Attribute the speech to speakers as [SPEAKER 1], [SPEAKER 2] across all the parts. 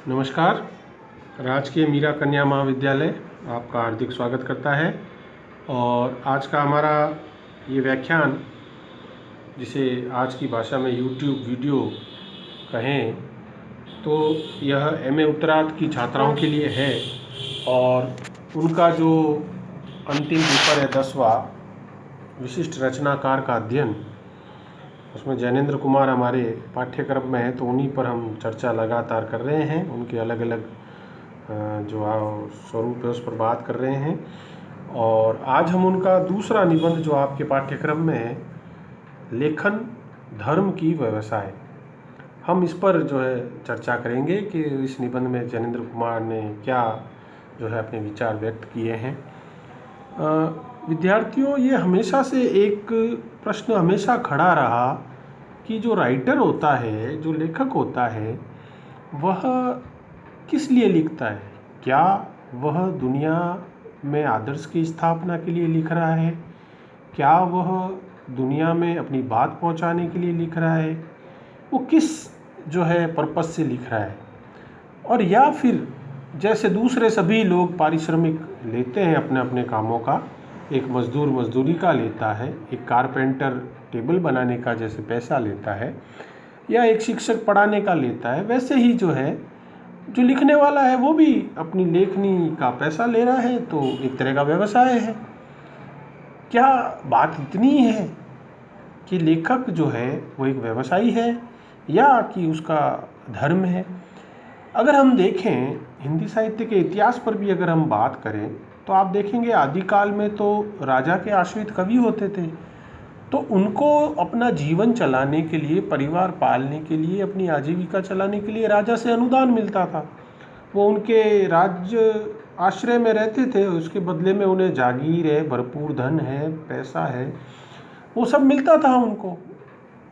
[SPEAKER 1] नमस्कार। राजकीय मीरा कन्या महाविद्यालय आपका हार्दिक स्वागत करता है। और आज का हमारा ये व्याख्यान, जिसे आज की भाषा में यूट्यूब वीडियो कहें, तो यह एमए उत्तरार्ध की छात्राओं के लिए है। और उनका जो अंतिम पेपर है 10वां विशिष्ट रचनाकार का अध्ययन, उसमें जैनेंद्र कुमार हमारे पाठ्यक्रम में है, तो उन्हीं पर हम चर्चा लगातार कर रहे हैं। उनके अलग अलग जो स्वरूप है उस पर बात कर रहे हैं। और आज हम उनका दूसरा निबंध जो आपके पाठ्यक्रम में है, लेखन धर्म की व्यवसाय, हम इस पर जो है चर्चा करेंगे कि इस निबंध में जैनेंद्र कुमार ने क्या जो है अपने विचार व्यक्त किए हैं। विद्यार्थियों, ये हमेशा से एक प्रश्न हमेशा खड़ा रहा कि जो राइटर होता है, जो लेखक होता है, वह किस लिए लिखता है। क्या वह दुनिया में आदर्श की स्थापना के लिए लिख रहा है? क्या वह दुनिया में अपनी बात पहुंचाने के लिए लिख रहा है? वो किस जो है पर्पस से लिख रहा है? और या फिर जैसे दूसरे सभी लोग पारिश्रमिक लेते हैं अपने अपने कामों का, एक मज़दूर मज़दूरी का लेता है, एक कारपेंटर टेबल बनाने का जैसे पैसा लेता है, या एक शिक्षक पढ़ाने का लेता है, वैसे ही जो है जो लिखने वाला है वो भी अपनी लेखनी का पैसा ले रहा है, तो एक तरह का व्यवसाय है। क्या बात इतनी है कि लेखक जो है वो एक व्यवसायी है या कि उसका धर्म है? अगर हम देखें हिंदी साहित्य के इतिहास पर भी अगर हम बात करें, तो आप देखेंगे आदिकाल में तो राजा के आश्रित कवि होते थे, तो उनको अपना जीवन चलाने के लिए, परिवार पालने के लिए, अपनी आजीविका चलाने के लिए राजा से अनुदान मिलता था। वो उनके राज्य आश्रय में रहते थे, उसके बदले में उन्हें जागीर है, भरपूर धन है, पैसा है, वो सब मिलता था उनको।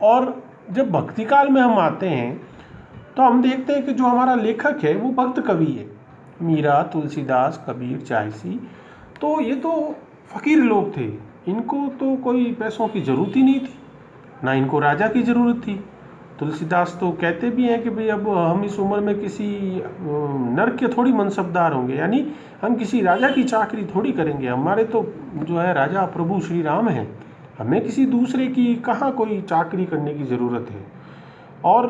[SPEAKER 1] और जब भक्ति काल में हम आते हैं तो हम देखते हैं कि जो हमारा लेखक है वो भक्त कवि है। मीरा, तुलसीदास, कबीर, चायसी, तो ये तो फ़कीर लोग थे, इनको तो कोई पैसों की ज़रूरत ही नहीं थी, ना इनको राजा की ज़रूरत थी। तुलसीदास तो कहते भी हैं कि भाई अब हम इस उम्र में किसी नर के थोड़ी मनसबदार होंगे, यानी हम किसी राजा की चाकरी थोड़ी करेंगे, हमारे तो जो है राजा प्रभु श्री राम हैं, हमें किसी दूसरे की कहाँ कोई चाकरी करने की ज़रूरत है। और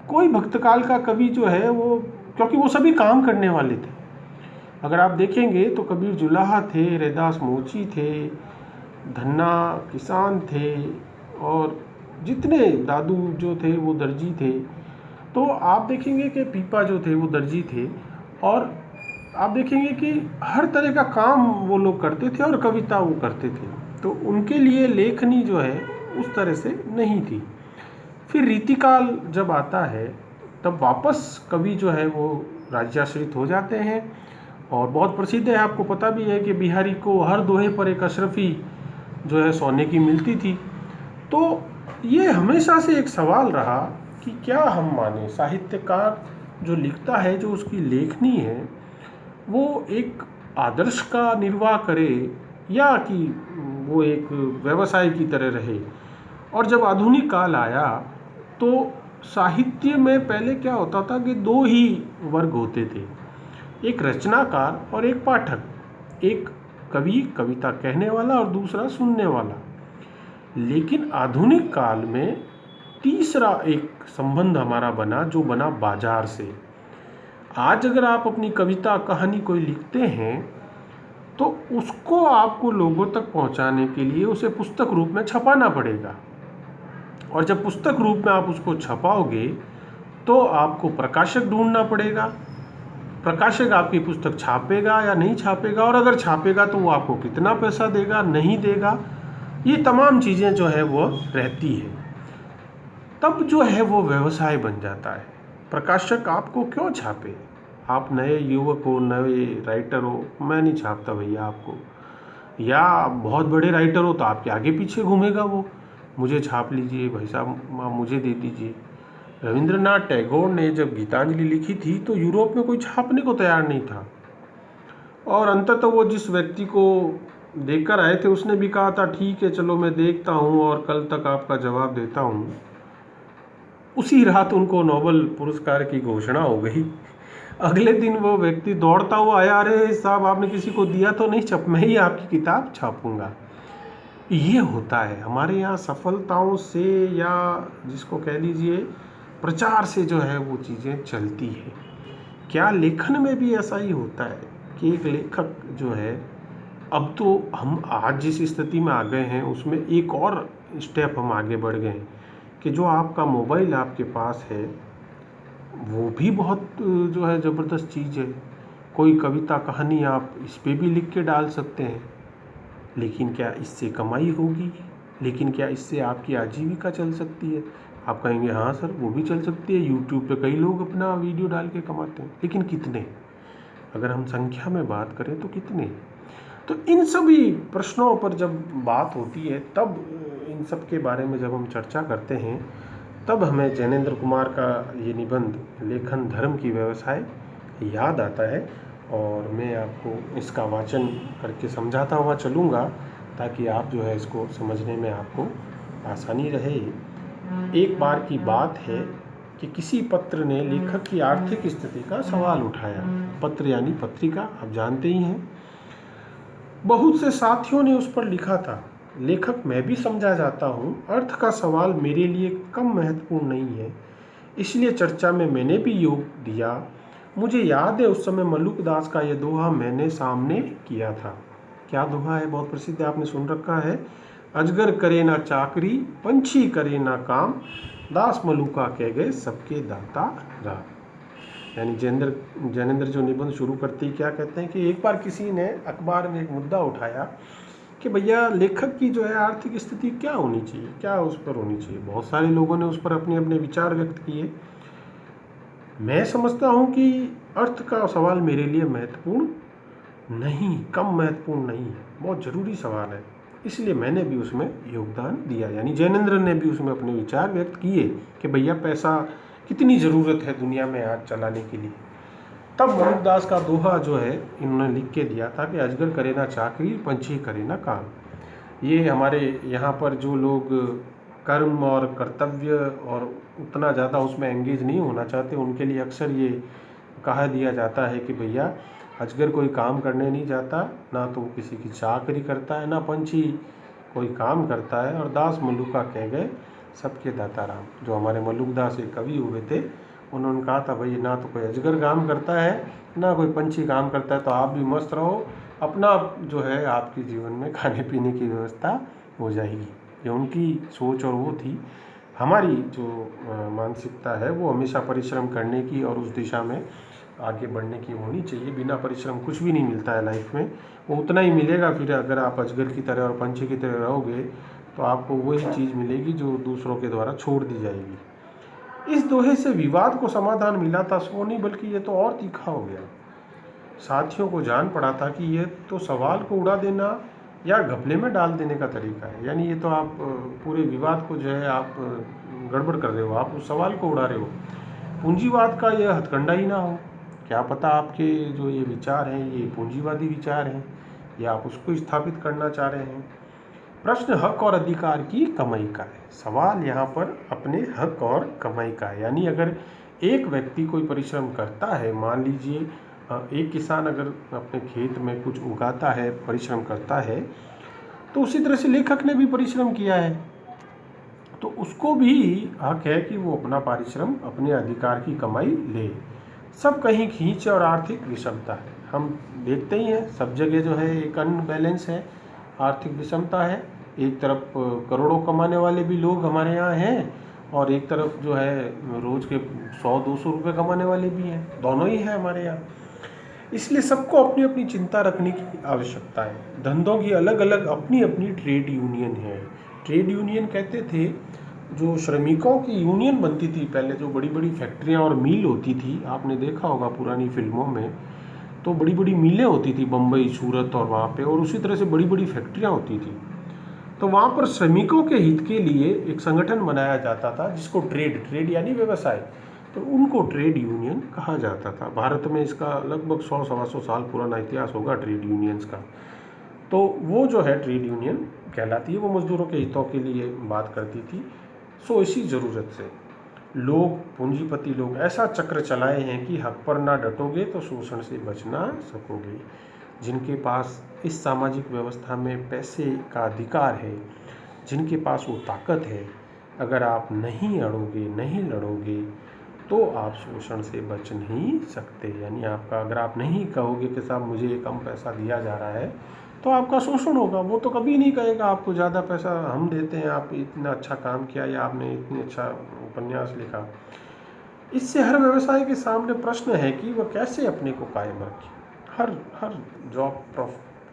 [SPEAKER 1] कोई भक्तकाल का कवि जो है वो, क्योंकि वो सभी काम करने वाले थे। अगर आप देखेंगे तो कबीर जुलाहा थे, रैदास मोची थे, धन्ना किसान थे, और जितने दादू जो थे वो दर्जी थे। तो आप देखेंगे कि पीपा जो थे वो दर्जी थे, और आप देखेंगे कि हर तरह का काम वो लोग करते थे और कविता वो करते थे। तो उनके लिए लेखनी जो है उस तरह से नहीं थी। फिर रीतिकाल जब आता है तब वापस कवि जो है वो राज्याश्रित हो जाते हैं। और बहुत प्रसिद्ध है, आपको पता भी है कि बिहारी को हर दोहे पर एक अशरफी जो है सोने की मिलती थी। तो ये हमेशा से एक सवाल रहा कि क्या हम माने साहित्यकार जो लिखता है, जो उसकी लेखनी है, वो एक आदर्श का निर्वाह करे या कि वो एक व्यवसाय की तरह रहे। और जब आधुनिक काल आया तो साहित्य में पहले क्या होता था कि दो ही वर्ग होते थे, एक रचनाकार और एक पाठक, एक कवि कविता कहने वाला और दूसरा सुनने वाला। लेकिन आधुनिक काल में तीसरा एक संबंध हमारा बना, जो बना बाजार से। आज अगर आप अपनी कविता कहानी कोई लिखते हैं तो उसको आपको लोगों तक पहुंचाने के लिए उसे पुस्तक रूप में छपाना पड़ेगा। और जब पुस्तक रूप में आप उसको छपाओगे तो आपको प्रकाशक ढूंढना पड़ेगा। प्रकाशक आपकी पुस्तक छापेगा या नहीं छापेगा, और अगर छापेगा तो वो आपको कितना पैसा देगा, नहीं देगा, ये तमाम चीज़ें जो है वो रहती है। तब जो है वो व्यवसाय बन जाता है। प्रकाशक आपको क्यों छापे? आप नए युवक हो, नए राइटर हो, मैं नहीं छापता भैया आपको। या बहुत बड़े राइटर हो तो आपके आगे पीछे घूमेगा वो, मुझे छाप लीजिए भाई साहब, आप मुझे दे दीजिए। रविंद्रनाथ टैगोर ने जब गीतांजलि लिखी थी तो यूरोप में कोई छापने को तैयार नहीं था, और अंततः वो जिस व्यक्ति को देकर आए थे उसने भी कहा था ठीक है चलो मैं देखता हूँ और कल तक आपका जवाब देता हूँ। उसी रात उनको नोबेल पुरस्कार की घोषणा हो गई। अगले दिन वो व्यक्ति दौड़ता हुआ आया, अरे साहब आपने किसी को दिया तो नहीं, मैं ही आपकी किताब छापूंगा। ये होता है हमारे यहाँ सफलताओं से, या जिसको कह लीजिए प्रचार से जो है वो चीज़ें चलती है। क्या लेखन में भी ऐसा ही होता है कि एक लेखक जो है, अब तो हम आज जिस स्थिति में आ गए हैं उसमें एक और स्टेप हम आगे बढ़ गए हैं कि जो आपका मोबाइल आपके पास है वो भी बहुत जो है ज़बरदस्त चीज़ है। कोई कविता कहानी आप इस पे भी लिख के डाल सकते हैं, लेकिन क्या इससे कमाई होगी? लेकिन क्या इससे आपकी आजीविका चल सकती है? आप कहेंगे हाँ सर वो भी चल सकती है, यूट्यूब पे कई लोग अपना वीडियो डाल के कमाते हैं, लेकिन कितने? अगर हम संख्या में बात करें तो कितने? तो इन सभी प्रश्नों पर जब बात होती है, तब इन सब के बारे में जब हम चर्चा करते हैं, तब हमें जैनेंद्र कुमार का ये निबंध लेखन धर्म की व्यवसाय याद आता है, और मैं आपको इसका वाचन करके समझाता हुआ चलूँगा ताकि आप जो है इसको समझने में आपको आसानी रहे। एक बार की बात है कि किसी पत्र ने लेखक की आर्थिक स्थिति का सवाल उठाया। पत्र यानी पत्रिका, आप जानते ही हैं। बहुत से साथियों ने उस पर लिखा था, लेखक मैं भी समझा जाता हूँ, अर्थ का सवाल मेरे लिए कम महत्वपूर्ण नहीं है, इसलिए चर्चा में मैंने भी योग दिया। मुझे याद है उस समय मल्लुकदास का यह दोहा मैंने सामने किया था। क्या दोहा है? बहुत प्रसिद्ध है, आपने सुन रखा है। अजगर करे ना चाकरी, पंछी करे ना काम, दास मलुका कह गए सबके दाता राम। यानी जैनेंद्र जो निबंध शुरू करते ही क्या कहते हैं कि एक बार किसी ने अखबार में एक मुद्दा उठाया कि भैया लेखक की जो है आर्थिक स्थिति क्या होनी चाहिए, क्या उस पर होनी चाहिए। बहुत सारे लोगों ने उस पर अपने अपने विचार व्यक्त किए। मैं समझता हूँ कि अर्थ का सवाल मेरे लिए महत्वपूर्ण नहीं, कम महत्वपूर्ण नहीं है, बहुत ज़रूरी सवाल है, इसलिए मैंने भी उसमें योगदान दिया। यानी जैनेंद्र ने भी उसमें अपने विचार व्यक्त किए कि भैया पैसा कितनी ज़रूरत है दुनिया में आज चलाने के लिए। तब मल्लुकदास का दोहा जो है इन्होंने लिख के दिया था कि अजगर करे ना चाकरी, पंछी करे ना काम। ये हमारे यहाँ पर जो लोग कर्म और कर्तव्य और उतना ज़्यादा उसमें एंगेज नहीं होना चाहते, उनके लिए अक्सर ये कहा दिया जाता है कि भैया अजगर कोई काम करने नहीं जाता, ना तो वो किसी की चाकरी करता है, ना पंछी कोई काम करता है, और दास मल्लुका कह गए सबके दाता राम। जो हमारे मल्लुकदास एक कवि हुए थे, उन्होंने कहा था भाई ना तो कोई अजगर काम करता है, ना कोई पंछी काम करता है, तो आप भी मस्त रहो, अपना जो है आपके जीवन में खाने पीने की व्यवस्था हो जाएगी। ये उनकी सोच और वो थी। हमारी जो मानसिकता है वो हमेशा परिश्रम करने की और उस दिशा में आगे बढ़ने की होनी चाहिए। बिना परिश्रम कुछ भी नहीं मिलता है लाइफ में, वो उतना ही मिलेगा। फिर अगर आप अजगर की तरह और पंछी की तरह रहोगे तो आपको वही चीज़ मिलेगी जो दूसरों के द्वारा छोड़ दी जाएगी। इस दोहे से विवाद को समाधान मिला था, सो नहीं बल्कि ये तो और तीखा हो गया। साथियों को जान पड़ा था कि ये तो सवाल को उड़ा देना या घपले में डाल देने का तरीका है। यानी ये तो आप पूरे विवाद को जो है आप गड़बड़ कर रहे हो, आप उस सवाल को उड़ा रहे हो। पूंजीवाद का यह हथकंडा ही ना हो, क्या पता आपके जो ये विचार हैं ये पूंजीवादी विचार हैं, या आप उसको स्थापित करना चाह रहे हैं। प्रश्न हक और अधिकार की कमाई का है। सवाल यहाँ पर अपने हक और कमाई का है। यानी अगर एक व्यक्ति कोई परिश्रम करता है, मान लीजिए एक किसान अगर अपने खेत में कुछ उगाता है, परिश्रम करता है, तो उसी तरह से लेखक ने भी परिश्रम किया है, तो उसको भी हक है कि वो अपना परिश्रम, अपने अधिकार की कमाई ले। सब कहीं खींच और आर्थिक विषमता है। हम देखते ही हैं सब जगह जो है एक अनबैलेंस है, आर्थिक विषमता है। एक तरफ करोड़ों कमाने वाले भी लोग हमारे यहाँ हैं, और एक तरफ जो है रोज़ के 100-200 रुपये कमाने वाले भी हैं, दोनों ही हैं हमारे यहाँ। इसलिए सबको अपनी अपनी चिंता रखने की आवश्यकता है। धंधों की अलग अलग अपनी अपनी ट्रेड यूनियन है। ट्रेड यूनियन कहते थे जो श्रमिकों की यूनियन बनती थी पहले, जो बड़ी बड़ी फैक्ट्रियां और मिल होती थी, आपने देखा होगा पुरानी फिल्मों में, तो बड़ी बड़ी मिलें होती थी बम्बई, सूरत और वहाँ पे, और उसी तरह से बड़ी बड़ी फैक्ट्रियां होती थी। तो वहाँ पर श्रमिकों के हित के लिए एक संगठन बनाया जाता था जिसको ट्रेड यानी व्यवसाय, तो उनको ट्रेड यूनियन कहा जाता था। भारत में इसका लगभग 100-125 साल पुराना इतिहास होगा ट्रेड यूनियंस का। तो वो जो है ट्रेड यूनियन कहलाती है, वो मजदूरों के हितों के लिए बात करती थी। सो इसी ज़रूरत से लोग, पूंजीपति लोग ऐसा चक्र चलाए हैं कि हक पर ना डटोगे तो शोषण से बच ना सकोगे। जिनके पास इस सामाजिक व्यवस्था में पैसे का अधिकार है, जिनके पास वो ताकत है, अगर आप नहीं अड़ोगे, नहीं लड़ोगे तो आप शोषण से बच नहीं सकते। यानी आपका, अगर आप नहीं कहोगे कि साहब मुझे ये कम पैसा दिया जा रहा है, तो आपका शोषण होगा। वो तो कभी नहीं कहेगा आपको ज़्यादा पैसा हम देते हैं, आप इतना अच्छा काम किया या आपने इतनी अच्छा उपन्यास लिखा। इससे हर व्यवसाय के सामने प्रश्न है कि वह कैसे अपने को कायम रखे। हर जॉब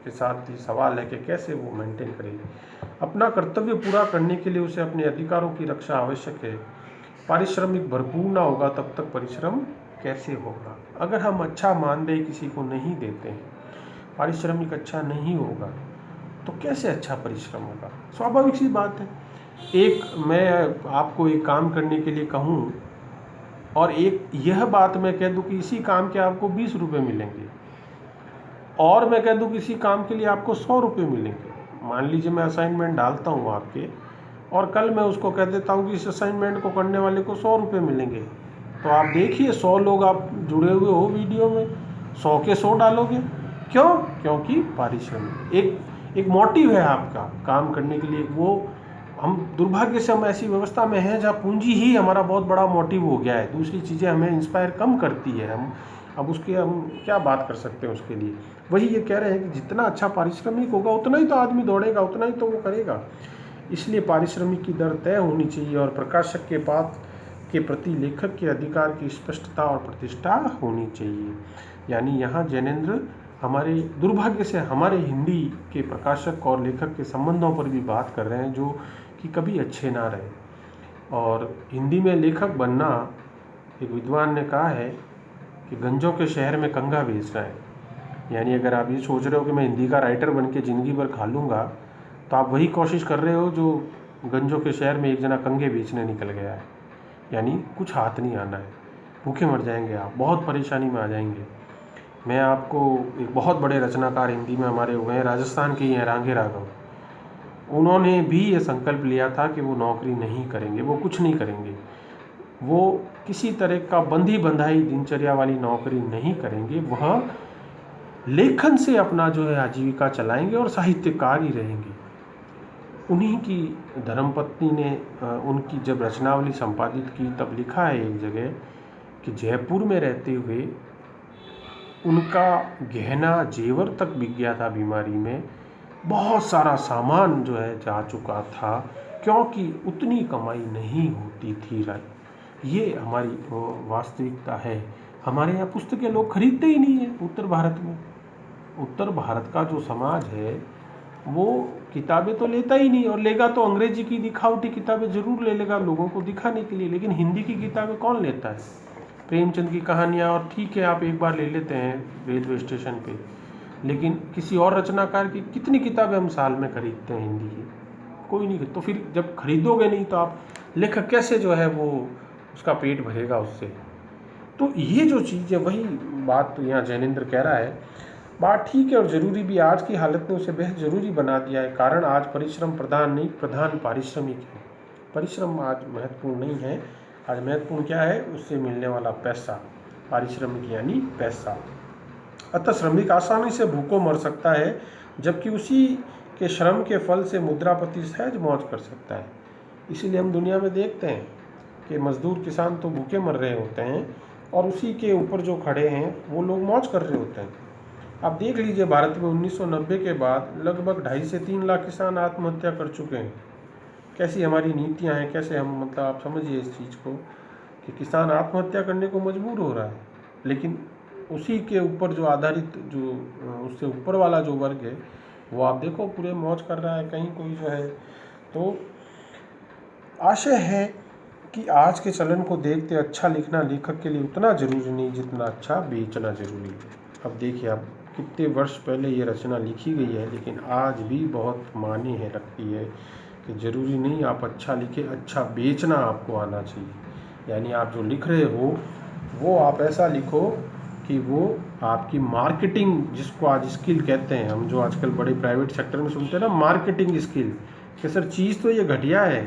[SPEAKER 1] के साथ ही सवाल है कि कैसे वो मेंटेन करे। अपना कर्तव्य पूरा करने के लिए उसे अपने अधिकारों की रक्षा आवश्यक है। पारिश्रमिक भरपूर ना होगा तब तक परिश्रम कैसे होगा। अगर हम अच्छा मानदेय किसी को नहीं देते हैं, पारिश्रमिक अच्छा नहीं होगा, तो कैसे अच्छा परिश्रम होगा। स्वाभाविक सी बात है। मैं आपको एक काम करने के लिए कहूँ और एक यह बात मैं कह दूँ कि इसी काम के आपको 20 रुपये मिलेंगे, और मैं कह दूँ कि इसी काम के लिए आपको 100 रुपये मिलेंगे। मान लीजिए मैं असाइनमेंट डालता हूँ आपके, और कल मैं उसको कह देता हूँ कि इस असाइनमेंट को करने वाले को 100 रुपये मिलेंगे, तो आप देखिए 100 लोग आप जुड़े हुए हो वीडियो में, 100 के 100 डालोगे। क्यों? क्योंकि पारिश्रमिक एक मोटिव है आपका काम करने के लिए। वो हम दुर्भाग्य से हम ऐसी व्यवस्था में हैं जहाँ पूंजी ही हमारा बहुत बड़ा मोटिव हो गया है। दूसरी चीज़ें हमें इंस्पायर कम करती है। हम क्या बात कर सकते हैं उसके लिए। वही ये कह रहे हैं कि जितना अच्छा पारिश्रमिक होगा उतना ही तो आदमी दौड़ेगा, उतना ही तो वो करेगा। इसलिए पारिश्रमिक की दर तय होनी चाहिए और प्रकाशक के बात के प्रति लेखक के अधिकार की स्पष्टता और प्रतिष्ठा होनी चाहिए। यानी यहाँ जैनेंद्र हमारे दुर्भाग्य से हमारे हिंदी के प्रकाशक और लेखक के संबंधों पर भी बात कर रहे हैं जो कि कभी अच्छे ना रहे। और हिंदी में लेखक बनना, एक विद्वान ने कहा है कि गंजों के शहर में कंघा बेचना है। यानी अगर आप ये सोच रहे हो कि मैं हिंदी का राइटर बन के ज़िंदगी भर खा लूँगा, तो आप वही कोशिश कर रहे हो जो गंजों के शहर में एक जना कंघे बेचने निकल गया है। यानी कुछ हाथ नहीं आना है, भूखे मर जाएंगे आप, बहुत परेशानी में आ जाएंगे। मैं आपको, एक बहुत बड़े रचनाकार हिंदी में हमारे हुए हैं, राजस्थान के ही हैं, रांगे राघव। उन्होंने भी ये संकल्प लिया था कि वो नौकरी नहीं करेंगे, वो कुछ नहीं करेंगे, वो किसी तरह का बंधी बंधाई दिनचर्या वाली नौकरी नहीं करेंगे। वह लेखन से अपना जो है आजीविका चलाएंगे और साहित्यकार ही रहेंगे। उन्हीं की धर्मपत्नी ने उनकी जब रचनावली संपादित की तब लिखा है एक जगह कि जयपुर में रहते हुए उनका गहना जेवर तक बिक गया था बीमारी में, बहुत सारा सामान जो है जा चुका था, क्योंकि उतनी कमाई नहीं होती थी। ये हमारी वास्तविकता है। हमारे यहाँ पुस्तकें लोग खरीदते ही नहीं हैं। उत्तर भारत में, उत्तर भारत का जो समाज है वो किताबें तो लेता ही नहीं, और लेगा तो अंग्रेजी की दिखावटी किताबें जरूर ले लेगा लोगों को दिखाने के लिए, लेकिन हिंदी की किताबें कौन लेता है। प्रेमचंद की कहानियाँ और ठीक है आप एक बार ले लेते हैं रेलवे स्टेशन पे, लेकिन किसी और रचनाकार की कितनी किताबें हम साल में खरीदते हैं हिंदी की? कोई नहीं। तो फिर जब खरीदोगे नहीं तो आप लेखक कैसे जो है वो उसका पेट भरेगा उससे। तो ये जो चीज़ है, वही बात तो यहाँ जैनेंद्र कह रहा है। बात ठीक है और ज़रूरी भी, आज की हालत ने उसे बेहद ज़रूरी बना दिया है। कारण आज परिश्रम प्रधान नहीं, प्रधान पारिश्रमिक है। परिश्रम आज महत्वपूर्ण नहीं है, आज महत्वपूर्ण क्या है, उससे मिलने वाला पैसा। पारिश्रमिक यानी पैसा। अतः श्रमिक आसानी से भूखों मर सकता है, जबकि उसी के श्रम के फल से मुद्रापति सहज मौज कर सकता है। इसीलिए हम दुनिया में देखते हैं कि मजदूर किसान तो भूखे मर रहे होते हैं और उसी के ऊपर जो खड़े हैं वो लोग मौज कर रहे होते हैं। आप देख लीजिए भारत में 1990 के बाद लगभग 2.5 से 3 लाख किसान आत्महत्या कर चुके हैं। कैसी हमारी नीतियां हैं, कैसे हम, मतलब आप समझिए इस चीज़ को कि किसान आत्महत्या करने को मजबूर हो रहा है, लेकिन उसी के ऊपर जो आधारित, जो उससे ऊपर वाला जो वर्ग है वो आप देखो पूरे मौज कर रहा है, कहीं कोई जो है। तो आशय है कि आज के चलन को देखते अच्छा लिखना लेखक के लिए उतना ज़रूरी नहीं जितना अच्छा बेचना ज़रूरी है। अब देखिए, आप कितने वर्ष पहले ये रचना लिखी गई है, लेकिन आज भी बहुत मायने है रखती है कि ज़रूरी नहीं आप अच्छा लिखे, अच्छा बेचना आपको आना चाहिए। यानी आप जो लिख रहे हो वो आप ऐसा लिखो कि वो आपकी मार्केटिंग, जिसको आज स्किल कहते हैं, हम जो आजकल बड़े प्राइवेट सेक्टर में सुनते हैं ना मार्केटिंग स्किल, कि सर चीज़ तो ये घटिया है,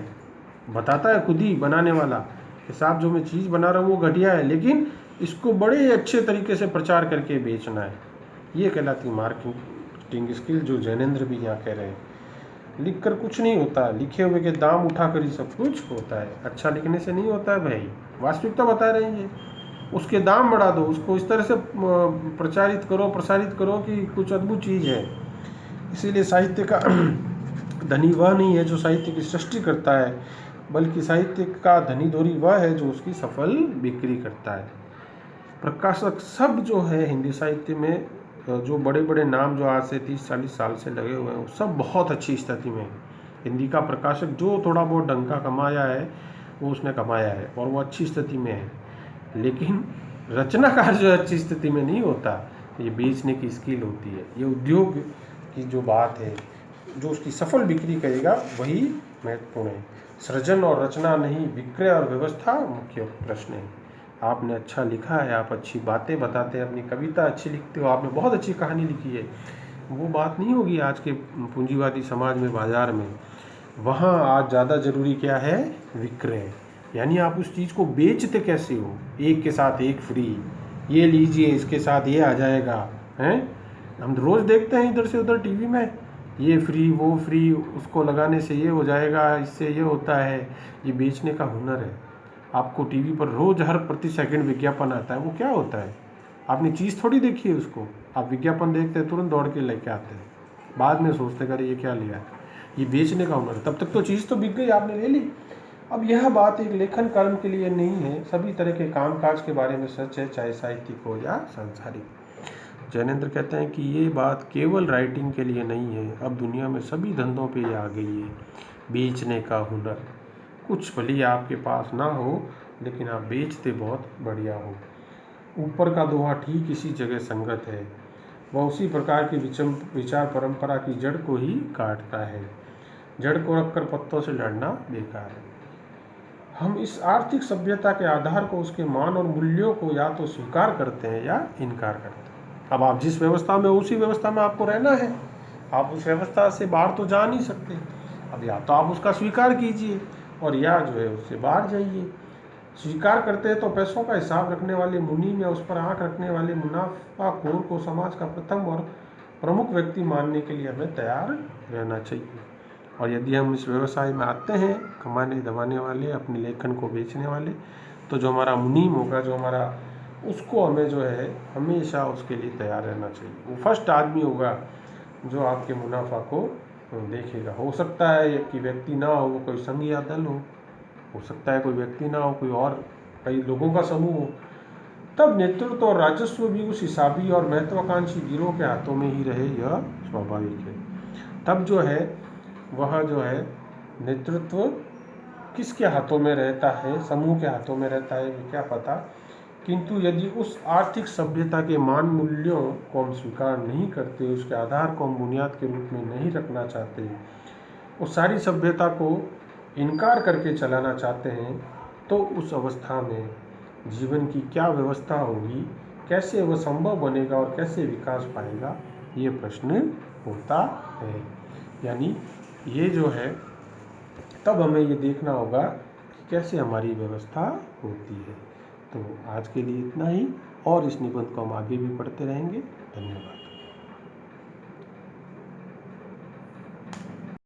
[SPEAKER 1] बताता है खुद ही बनाने वाला कि साहब जो मैं चीज़ बना रहा हूँ वो घटिया है, लेकिन इसको बड़े अच्छे तरीके से प्रचार करके बेचना है। ये कहलाती मार्केटिंग स्किल, जो जैनेंद्र भी यहाँ कह रहे हैं। लिख कर कुछ नहीं होता, लिखे हुए के दाम उठा कर ही सब कुछ होता है। अच्छा लिखने से नहीं होता है भाई, वास्तविकता बता रहे हैं ये। उसके दाम बढ़ा दो, उसको इस तरह से प्रचारित करो, प्रसारित करो कि कुछ अद्भुत चीज़ है। इसीलिए साहित्य का धनी वह नहीं है जो साहित्य की सृष्टि करता है, बल्कि साहित्य का धनी धोरी वह है जो उसकी सफल बिक्री करता है। प्रकाशक सब जो है हिंदी साहित्य में, जो बड़े बड़े नाम जो आज से 30-40 साल से लगे हुए हैं, वो सब बहुत अच्छी स्थिति में है। हिंदी का प्रकाशक जो थोड़ा बहुत डंका कमाया है वो उसने कमाया है और वो अच्छी स्थिति में है, लेकिन रचनाकार जो अच्छी स्थिति में नहीं होता। ये बेचने की स्किल होती है, ये उद्योग की जो बात है, जो उसकी सफल बिक्री करेगा वही महत्वपूर्ण है। सृजन और रचना नहीं, विक्रय और व्यवस्था मुख्य प्रश्न है। आपने अच्छा लिखा है, आप अच्छी बातें बताते हैं, अपनी कविता अच्छी लिखते हो, आपने बहुत अच्छी कहानी लिखी है, वो बात नहीं होगी आज के पूंजीवादी समाज में, बाजार में। वहाँ आज ज़्यादा ज़रूरी क्या है? विक्रय, यानी आप उस चीज़ को बेचते कैसे हो। एक के साथ एक फ्री, ये लीजिए इसके साथ ये आ जाएगा, हैं? हम रोज़ देखते हैं इधर से उधर टीवी में, ये फ्री वो फ्री, उसको लगाने से ये हो जाएगा, इससे ये होता है। ये बेचने का हुनर है। आपको टीवी पर रोज़ हर प्रति सेकंड विज्ञापन आता है, वो क्या होता है? आपने चीज़ थोड़ी देखी है उसको, आप विज्ञापन देखते हैं तुरंत दौड़ के लेके आते हैं, बाद में सोचते कर ये क्या लिया है। ये बेचने का हुनर है। तब तक तो चीज़ तो बिक गई, आपने ले ली। अब यह बात एक लेखन कर्म के लिए नहीं है, सभी तरह के कामकाज के बारे में सच है, चाहे साहित्यिक हो या सांसारिक। जैनेंद्र कहते हैं कि ये बात केवल राइटिंग के लिए नहीं है, अब दुनिया में सभी धंधों पे ये आ गई है, बेचने का हुनर। कुछ भले आपके पास ना हो, लेकिन आप बेचते बहुत बढ़िया हो। ऊपर का दोहा ठीक इसी जगह संगत है, वह उसी प्रकार की विचार परंपरा की जड़ को ही काटता है। जड़ को रखकर पत्तों से लड़ना बेकार है। हम इस आर्थिक सभ्यता के आधार को, उसके मान और मूल्यों को या तो स्वीकार करते हैं या इनकार करते हैं। अब आप जिस व्यवस्था में, उसी व्यवस्था में आपको रहना है, आप उस व्यवस्था से बाहर तो जा नहीं सकते। अब या तो आप उसका स्वीकार कीजिए और या जो है उससे बाहर जाइए। स्वीकार करते हैं तो पैसों का हिसाब रखने वाले मुनीम या उस पर आंख रखने वाले मुनाफाखोर को समाज का प्रथम और प्रमुख व्यक्ति मानने के लिए हमें तैयार रहना चाहिए। और यदि हम इस व्यवसाय में आते हैं, कमाने दबाने वाले, अपने लेखन को बेचने वाले, तो जो हमारा मुनीम होगा, जो हमारा, उसको हमें जो है हमेशा उसके लिए तैयार रहना चाहिए। वो फर्स्ट आदमी होगा जो आपके मुनाफा को देखेगा। हो सकता है कि व्यक्ति ना हो, वो कोई संघ या दल हो सकता है कोई व्यक्ति ना हो, कोई और कई लोगों का समूह हो। तब नेतृत्व और राजस्व भी उस हिसाबी और महत्वाकांक्षी गिरोह के हाथों में ही रहे, यह स्वाभाविक है। तब जो है वह जो है नेतृत्व किसके हाथों में रहता है, समूह के हाथों में रहता है, ये क्या पता। किंतु यदि उस आर्थिक सभ्यता के मान मूल्यों को हम स्वीकार नहीं करते, उसके आधार को हम बुनियाद के रूप में नहीं रखना चाहते, उस सारी सभ्यता को इनकार करके चलाना चाहते हैं, तो उस अवस्था में जीवन की क्या व्यवस्था होगी, कैसे वह संभव बनेगा और कैसे विकास पाएगा, ये प्रश्न होता है। यानी ये जो है, तब हमें ये देखना होगा कि कैसे हमारी व्यवस्था होती है। तो आज के लिए इतना ही, और इस निबंध को हम आगे भी पढ़ते रहेंगे। धन्यवाद।